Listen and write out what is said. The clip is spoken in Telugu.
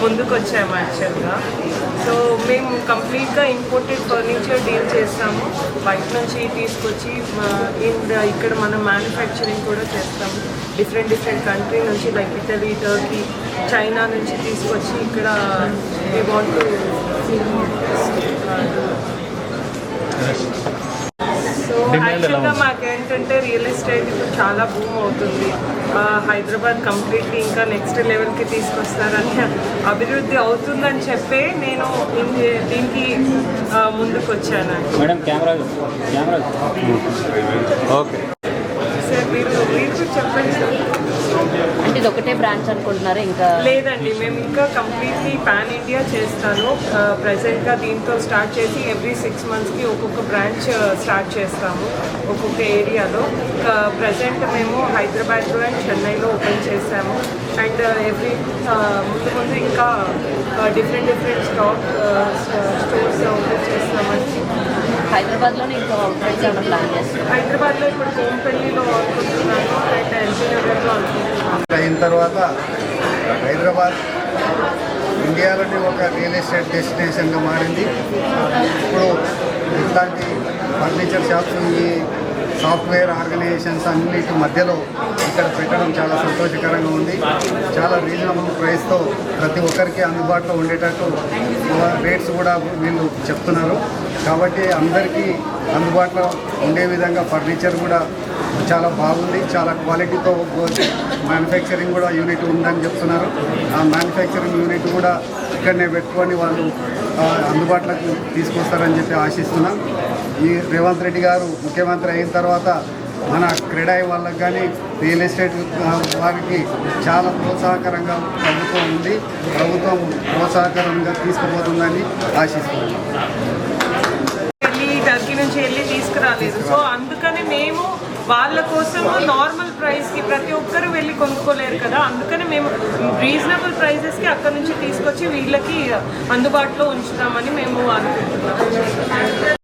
ముందుకు వచ్చాము యాక్చువల్గా. సో మేము కంప్లీట్గా ఇంపోర్టెడ్ ఫర్నిచర్ డీల్ చేస్తాము, బయట నుంచి తీసుకొచ్చి ఇక్కడ మనం మ్యానుఫ్యాక్చరింగ్ కూడా చేస్తాము. డిఫరెంట్ కంట్రీ నుంచి లైక్ ఇటలీ, టర్కీ, చైనా నుంచి తీసుకొచ్చి ఇక్కడ వి వాంట్ టు. సో యాక్చువల్గా మాకేంటంటే రియల్ ఎస్టేట్ ఇప్పుడు చాలా బూమ్ అవుతుంది. హైదరాబాద్ కంప్లీట్లీ ఇంకా నెక్స్ట్ లెవెల్కి తీసుకొస్తారని, అభివృద్ధి అవుతుందని చెప్పే నేను దీనికి ముందుకు వచ్చాను. ఓకే సార్ మీరు చెప్పండి సార్. అంటే ఇది ఒకటే బ్రాంచ్ అనుకుంటున్నారా? ఇంకా లేదండి, మేము ఇంకా కంప్లీట్లీ పాన్ ఇండియా చేస్తాను. ప్రజెంట్గా దీంతో స్టార్ట్ చేసి ఎవ్రీ 6 monthsకి ఒక్కొక్క బ్రాంచ్ స్టార్ట్ చేస్తాము ఒక్కొక్క ఏరియాలో. ప్రజెంట్ మేము హైదరాబాద్లో అండ్ చెన్నైలో ఓపెన్ చేసాము. అండ్ ఎవ్రీ ముందు ఇంకా డిఫరెంట్ స్టోర్స్ ఓపెన్ చేస్తామని. హైదరాబాద్లోనే ఇంకా అవుట్లెట్స్ ఏమైనా ప్లాన్ చేస్తారు? హైదరాబాద్లో ఇప్పుడు కోంపల్లిలో అనుకుంటున్నాను అండ్ ఎల్బీ నగర్లో అనుకుంటున్నాను. అయిన తర్వాత హైదరాబాద్ ఇండియాలోని ఒక రియల్ ఎస్టేట్ డెస్టినేషన్గా మారింది. ఇప్పుడు ఇట్లాంటి ఫర్నిచర్ షాప్స్, ఈ సాఫ్ట్వేర్ ఆర్గనైజేషన్స్ అన్నిటి మధ్యలో ఇక్కడ పెట్టడం చాలా సంతోషకరంగా ఉంది. చాలా రీజనబుల్ ప్రైస్తో ప్రతి ఒక్కరికి అందుబాటులో ఉండేటట్టు రేట్స్ కూడా వీళ్ళు చెప్తున్నారు. కాబట్టి అందరికీ అందుబాటులో ఉండే విధంగా ఫర్నిచర్ కూడా చాలా బాగుంది. చాలా క్వాలిటీతో మ్యానుఫ్యాక్చరింగ్ కూడా యూనిట్ ఉందని చెప్తున్నారు. ఆ మ్యానుఫ్యాక్చరింగ్ యూనిట్ కూడా ఇక్కడనే పెట్టుకొని వాళ్ళు అందుబాటులోకి తీసుకొస్తారని చెప్పి ఆశిస్తున్నాం. ఈ రేవంత్ రెడ్డి గారు ముఖ్యమంత్రి అయిన తర్వాత మన క్రెడాయి వాళ్ళకి కానీ రియల్ ఎస్టేట్ వారికి చాలా ప్రోత్సాహకరంగా ప్రభుత్వం ఉంది. ప్రభుత్వం ప్రోత్సాహకరంగా తీసుకుపోతుందని ఆశిస్తున్నాం. టర్కీ నుంచి వెళ్ళి తీసుకురాలేదు. సో అందుకని మేము వాళ్ళ కోసం నార్మల్ ప్రైస్కి ప్రతి ఒక్కరు వెళ్ళి కొనుక్కోలేరు కదా, అందుకని మేము రీజనబుల్ ప్రైజెస్కి అక్కడ నుంచి తీసుకొచ్చి వీళ్ళకి అందుబాటులో ఉంచుతామని మేము అనుకుంటున్నాం.